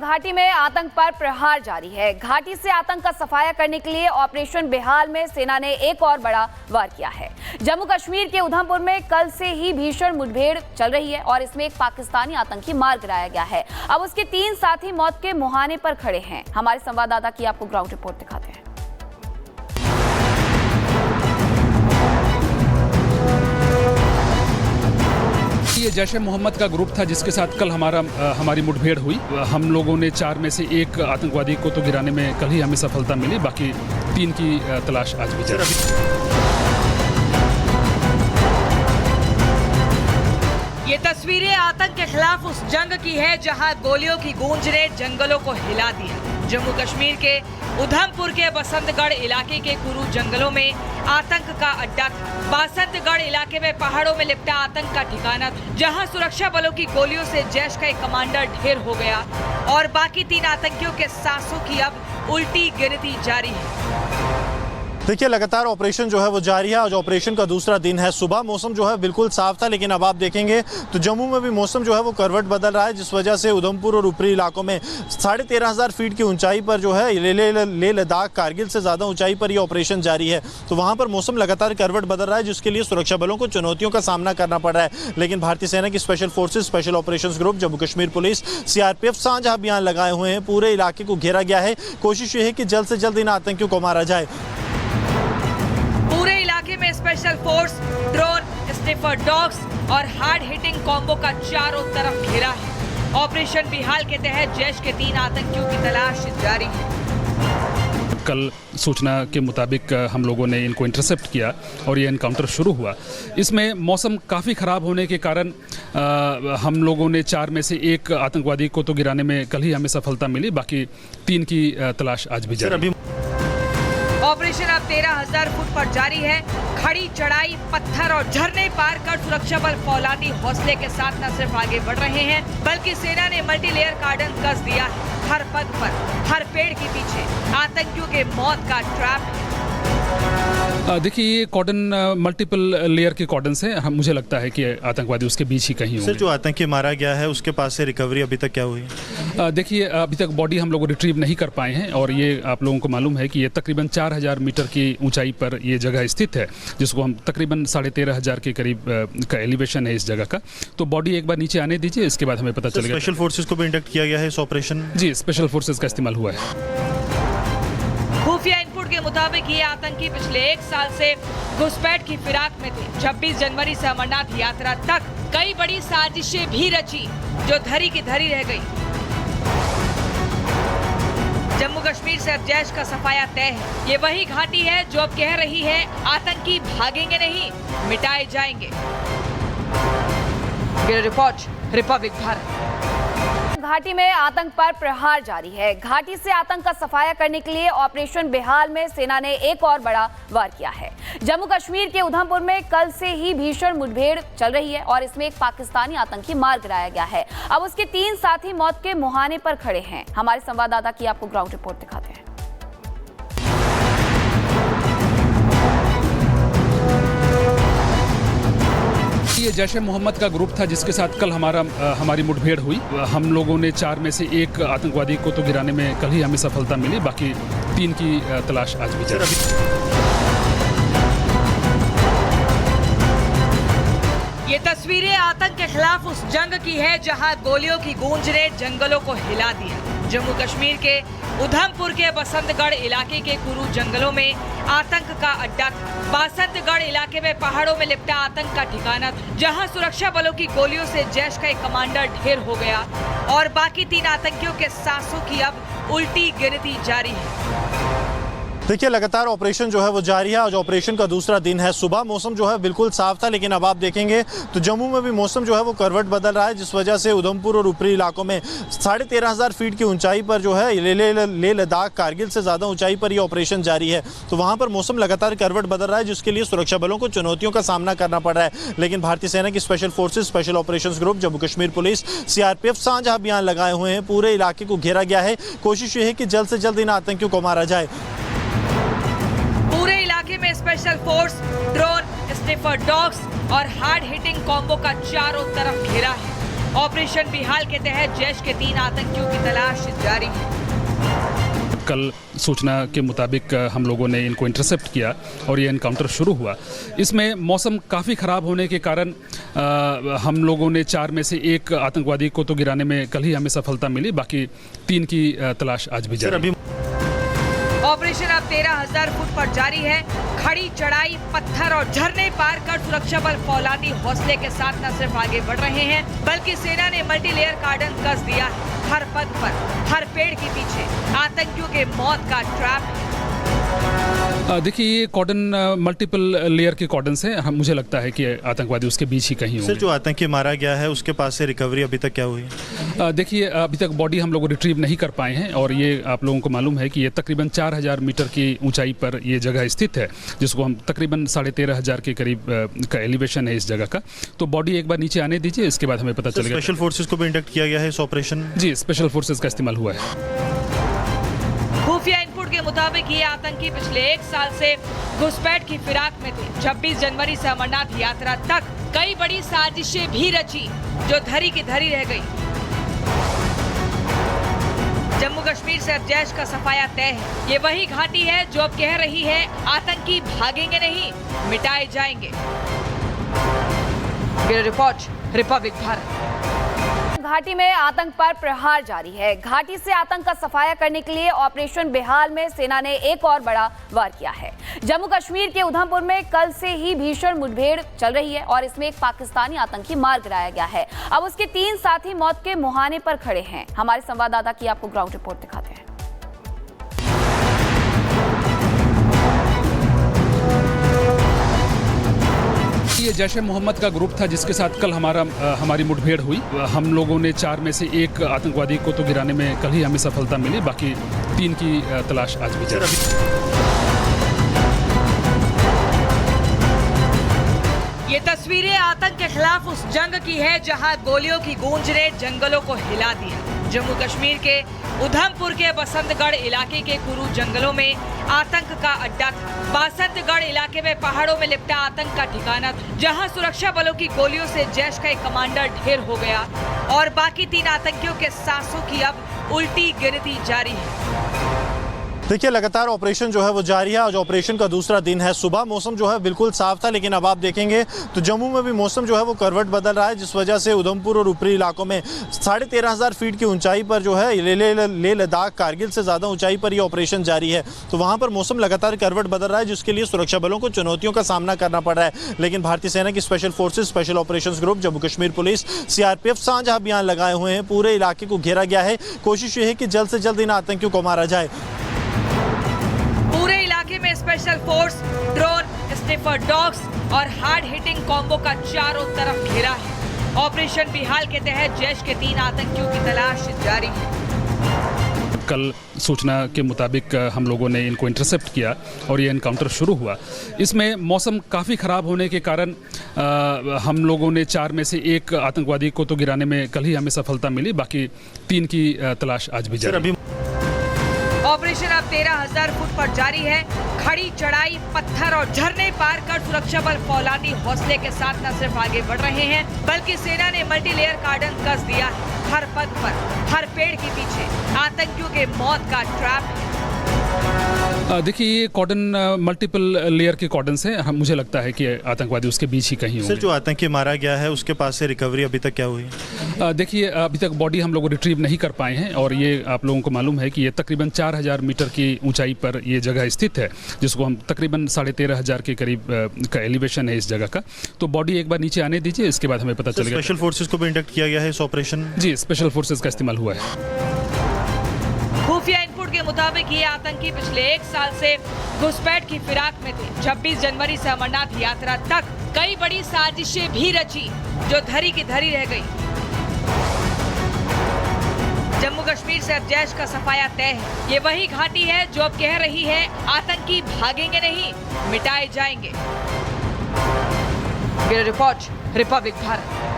घाटी में आतंक पर प्रहार जारी है। घाटी से आतंक का सफाया करने के लिए ऑपरेशन बेहाल में सेना ने एक और बड़ा वार किया है। जम्मू कश्मीर के उधमपुर में कल से ही भीषण मुठभेड़ चल रही है और इसमें एक पाकिस्तानी आतंकी मार गिराया गया है। अब उसके 3 साथी मौत के मुहाने पर खड़े हैं। हमारे संवाददाता की आपको ग्राउंड रिपोर्ट दिखाते हैं। ये जैश ए मोहम्मद का ग्रुप था जिसके साथ कल हमारी मुठभेड़ हुई। हम लोगों ने 4 में से एक आतंकवादी को तो गिराने में कल ही हमें सफलता मिली, बाकी 3 की तलाश आज भी जारी है। ये तस्वीरें आतंक के खिलाफ उस जंग की है जहां गोलियों की गूंज ने जंगलों को हिला दिया। जम्मू कश्मीर के उधमपुर के बसंतगढ़ इलाके के कुरू जंगलों में आतंक का अड्डा था। बसंतगढ़ इलाके में पहाड़ों में लिपटा आतंक का ठिकाना था, जहां सुरक्षा बलों की गोलियों से जैश का एक कमांडर ढेर हो गया और बाकी 3 आतंकियों के सांसों की अब उल्टी गिनती जारी है। देखिए, लगातार ऑपरेशन जो है वो जारी है। आज ऑपरेशन का दूसरा दिन है। सुबह मौसम जो है बिल्कुल साफ था, लेकिन अब आप देखेंगे तो जम्मू में भी मौसम जो है वो करवट बदल रहा है, जिस वजह से उधमपुर और ऊपरी इलाकों में 13,500 फीट की ऊंचाई पर जो है लेह लद्दाख कारगिल से ज़्यादा ऊंचाई पर ये ऑपरेशन जारी है। तो वहाँ पर मौसम लगातार करवट बदल रहा है, जिसके लिए सुरक्षा बलों को चुनौतियों का सामना करना पड़ रहा है। लेकिन भारतीय सेना की special forces, special operation group, Jammu Kashmir police, CRPF साझा अभियान लगाए हुए हैं। पूरे इलाके को घेरा गया है। कोशिश ये है कि जल्द से जल्द इन आतंकियों को मारा जाए। पूरे इलाके में special force, drone, sniffer dogs और हार्ड हिटिंग कॉम्बो का चारों तरफ घेरा है। ऑपरेशन बिहाल के तहत जैश के 3 आतंकियों की तलाश जारी है। कल सूचना के मुताबिक हम लोगों ने इनको इंटरसेप्ट किया और ये एनकाउंटर शुरू हुआ। इसमें मौसम काफ़ी ख़राब होने के कारण हम लोगों ने 4 में से एक आतंकवादी को तो गिराने में कल ही हमें सफलता मिली, बाकी 3 की तलाश आज भी जारी है। ऑपरेशन अब 13,000 फुट पर जारी है। खड़ी चढ़ाई, पत्थर और झरने पार कर सुरक्षा बल फौलादी हौसले के साथ न सिर्फ आगे बढ़ रहे हैं, बल्कि सेना ने मल्टीलेयर कार्डन कस दिया है। हर पग पर, हर पेड़ के पीछे आतंकियों के मौत का ट्रैप है। देखिए, ये कॉर्डन मल्टीपल लेयर के कॉर्डन्स हैं। मुझे लगता है कि आतंकवादी उसके बीच ही कहीं होंगे। जो आतंकी मारा गया है उसके पास से रिकवरी अभी तक क्या हुई है? देखिए, अभी तक बॉडी हम लोग रिट्रीव नहीं कर पाए हैं और ये आप लोगों को मालूम है कि ये तकरीबन 4,000 मीटर की ऊंचाई पर ये जगह स्थित है, जिसको हम तकरीबन 13,500 के करीब का एलिवेशन है इस जगह का। तो बॉडी एक बार नीचे आने दीजिए, इसके बाद हमें पता चलेगा। स्पेशल फोर्सेज को भी इंडक्ट किया गया है इस ऑपरेशन? जी, स्पेशल फोर्सेज का इस्तेमाल हुआ है। खुफिया इनपुट के मुताबिक ये आतंकी पिछले 1 साल से घुसपैठ की फिराक में थे। 26 जनवरी से अमरनाथ यात्रा तक कई बड़ी साजिशें भी रची, जो धरी की धरी रह गई। जम्मू कश्मीर से अब जैश का सफाया तय है। ये वही घाटी है जो अब कह रही है आतंकी भागेंगे नहीं, मिटाए जाएंगे। Bureau report, Republic Bharat. घाटी में आतंक पर प्रहार जारी है। घाटी से आतंक का सफाया करने के लिए ऑपरेशन बेहाल में सेना ने एक और बड़ा वार किया है। जम्मू कश्मीर के उधमपुर में कल से ही भीषण मुठभेड़ चल रही है और इसमें एक पाकिस्तानी आतंकी मार गिराया गया है। अब उसके 3 साथी मौत के मुहाने पर खड़े हैं। हमारे संवाददाता की आपको ग्राउंड रिपोर्ट दिखाते हैं। ये जैश ए मोहम्मद का ग्रुप था जिसके साथ कल हमारी मुठभेड़ हुई। हम लोगों ने 4 में से एक आतंकवादी को तो गिराने में कल ही हमें सफलता मिली, बाकी 3 की तलाश आज भी जारी है। ये तस्वीरें आतंक के खिलाफ उस जंग की है जहां गोलियों की गूंज ने जंगलों को हिला दिया। जम्मू कश्मीर के उधमपुर के बसंतगढ़ इलाके के कुरू जंगलों में आतंक का अड्डा था। बसंतगढ़ इलाके में पहाड़ों में लिपटा आतंक का ठिकाना था, जहां सुरक्षा बलों की गोलियों से जैश का एक कमांडर ढेर हो गया और बाकी 3 आतंकियों के सांसों की अब उल्टी गिनती जारी है। देखिए, लगातार ऑपरेशन जो है वो जारी है। आज ऑपरेशन का दूसरा दिन है। सुबह मौसम जो है बिल्कुल साफ था, लेकिन अब आप देखेंगे तो जम्मू में भी मौसम जो है वो करवट बदल रहा है, जिस वजह से उधमपुर और ऊपरी इलाकों में 13,500 फीट की ऊंचाई पर जो है लेह लद्दाख कारगिल से ज़्यादा ऊंचाई पर ये ऑपरेशन जारी है। तो वहाँ पर मौसम लगातार करवट बदल रहा है, जिसके लिए सुरक्षा बलों को चुनौतियों का सामना करना पड़ रहा है। लेकिन भारतीय सेना की special forces, special operation group, Jammu Kashmir police, CRPF साझा अभियान लगाए हुए हैं। पूरे इलाके को घेरा गया है। कोशिश ये है कि जल्द से जल्द इन आतंकियों को मारा जाए। पूरे इलाके में special force, drone, sniffer dogs और हार्ड हिटिंग कॉम्बो का चारों तरफ घेरा है। ऑपरेशन बिहाल के तहत जैश के 3 आतंकियों की तलाश जारी है। कल सूचना के मुताबिक हम लोगों ने इनको इंटरसेप्ट किया और ये एनकाउंटर शुरू हुआ। इसमें मौसम काफ़ी ख़राब होने के कारण हम लोगों ने 4 में से 1 आतंकवादी को तो गिराने में कल ही हमें सफलता मिली, बाकी 3 की तलाश आज भी जारी है। ऑपरेशन अब 13,000 फुट पर जारी है। खड़ी चढ़ाई, पत्थर और झरने पार कर सुरक्षा बल फौलादी हौसले के साथ न सिर्फ आगे बढ़ रहे हैं, बल्कि सेना ने मल्टीलेयर कार्डन कस दिया है। हर पग पर, हर पेड़ के पीछे आतंकियों के मौत का ट्रैप है। देखिए, ये कॉर्डन मल्टीपल लेयर के कॉर्डन्स हैं। मुझे लगता है कि आतंकवादी उसके बीच ही कहीं होंगे। जो आतंकी मारा गया है उसके पास से रिकवरी अभी तक क्या हुई? देखिए, अभी तक बॉडी हम लोग रिट्रीव नहीं कर पाए हैं और ये आप लोगों को मालूम है कि ये तकरीबन 4,000 मीटर की ऊंचाई पर ये जगह स्थित है, जिसको हम तकरीबन 13,500 के करीब का एलिवेशन है इस जगह का। तो बॉडी एक बार नीचे आने दीजिए, इसके बाद हमें पता चलेगा। स्पेशल फोर्सेस को भी इंडक्ट किया गया है इस ऑपरेशन? जी, स्पेशल फोर्सेस का इस्तेमाल हुआ है। खुफिया इनपुट के मुताबिक ये आतंकी पिछले 1 साल से घुसपैठ की फिराक में थे। 26 जनवरी से अमरनाथ यात्रा तक कई बड़ी साजिशें भी रची, जो धरी की धरी रह गई। जम्मू कश्मीर से अब जैश का सफाया तय है। ये वही घाटी है जो अब कह रही है आतंकी भागेंगे नहीं, मिटाए जाएंगे। Bureau report, Republic Bharat. घाटी में आतंक पर प्रहार जारी है। घाटी से आतंक का सफाया करने के लिए ऑपरेशन बिहाल में सेना ने एक और बड़ा वार किया है। जम्मू कश्मीर के उधमपुर में कल से ही भीषण मुठभेड़ चल रही है और इसमें एक पाकिस्तानी आतंकी मार गिराया गया है। अब उसके 3 साथी मौत के मुहाने पर खड़े हैं। हमारे संवाददाता की आपको ग्राउंड रिपोर्ट दिखाते हैं। ये जैश ए मोहम्मद का ग्रुप था जिसके साथ कल हमारी मुठभेड़ हुई। हम लोगों ने 4 में से 1 आतंकवादी को तो गिराने में कल ही हमें सफलता मिली, बाकी 3 की तलाश आज भी जारी है। ये तस्वीरें आतंक के खिलाफ उस जंग की है जहां गोलियों की गूंज ने जंगलों को हिला दिया। जम्मू कश्मीर के उधमपुर के बसंतगढ़ इलाके के कुरू जंगलों में आतंक का अड्डा था। बसंतगढ़ इलाके में पहाड़ों में लिपटा आतंक का ठिकाना था, जहां सुरक्षा बलों की गोलियों से जैश का एक कमांडर ढेर हो गया और बाकी 3 आतंकियों के सांसों की अब उल्टी गिनती जारी है। देखिए, लगातार ऑपरेशन जो है वो जारी है। आज ऑपरेशन का दूसरा दिन है। सुबह मौसम जो है बिल्कुल साफ था, लेकिन अब आप देखेंगे तो जम्मू में भी मौसम जो है वो करवट बदल रहा है, जिस वजह से उधमपुर और ऊपरी इलाकों में 13,500 फीट की ऊंचाई पर जो है लेह लद्दाख कारगिल से ज़्यादा ऊंचाई पर ये ऑपरेशन जारी है। तो वहाँ पर मौसम लगातार करवट बदल रहा है, जिसके लिए सुरक्षा बलों को चुनौतियों का सामना करना पड़ रहा है। लेकिन भारतीय सेना की special forces, special operation group, Jammu Kashmir police, CRPF साझा अभियान लगाए हुए हैं। पूरे इलाके को घेरा गया है। कोशिश ये है कि जल्द से जल्द इन आतंकियों को मारा जाए। पूरे इलाके में special force, drone, sniffer dogs और हार्ड हिटिंग कॉम्बो का चारों तरफ घेरा है। ऑपरेशन बिहाल के तहत जैश के 3 आतंकियों की तलाश जारी है। कल सूचना के मुताबिक हम लोगों ने इनको इंटरसेप्ट किया और ये एनकाउंटर शुरू हुआ। इसमें मौसम काफ़ी ख़राब होने के कारण हम लोगों ने 4 में से 1 आतंकवादी को तो गिराने में कल ही हमें सफलता मिली, बाकी 3 की तलाश आज भी जारी है। ऑपरेशन अब 13,000 फुट पर जारी है। खड़ी चढ़ाई, पत्थर और झरने पार कर सुरक्षा बल फौलादी हौसले के साथ न सिर्फ आगे बढ़ रहे हैं, बल्कि सेना ने मल्टीलेयर कार्डन कस दिया है। हर पग पर, हर पेड़ के पीछे आतंकियों के मौत का ट्रैप है। देखिए, ये कॉर्डन मल्टीपल लेयर के कॉर्डन्स हैं। मुझे लगता है कि आतंकवादी उसके बीच ही कहीं होंगे। जो आतंकी मारा गया है उसके पास से रिकवरी अभी तक क्या हुई? देखिए, अभी तक बॉडी हम लोग रिट्रीव नहीं कर पाए हैं और ये आप लोगों को मालूम है कि ये तकरीबन 4,000 मीटर की ऊंचाई पर ये जगह स्थित है, जिसको हम तकरीबन 13,500 के करीब का एलिवेशन है इस जगह का। तो बॉडी एक बार नीचे आने दीजिए, इसके बाद हमें पता चलेगा। स्पेशल फोर्सेस को भी इंडक्ट किया गया है इस ऑपरेशन? जी, स्पेशल फोर्सेस का इस्तेमाल हुआ है। खुफिया इनपुट के मुताबिक ये आतंकी पिछले 1 साल से घुसपैठ की फिराक में थे। 26 जनवरी से अमरनाथ यात्रा तक कई बड़ी साजिशें भी रची, जो धरी की धरी रह गई। जम्मू कश्मीर से अब जैश का सफाया तय है। ये वही घाटी है जो अब कह रही है आतंकी भागेंगे नहीं, मिटाए जाएंगे। Bureau report, Republic Bharat.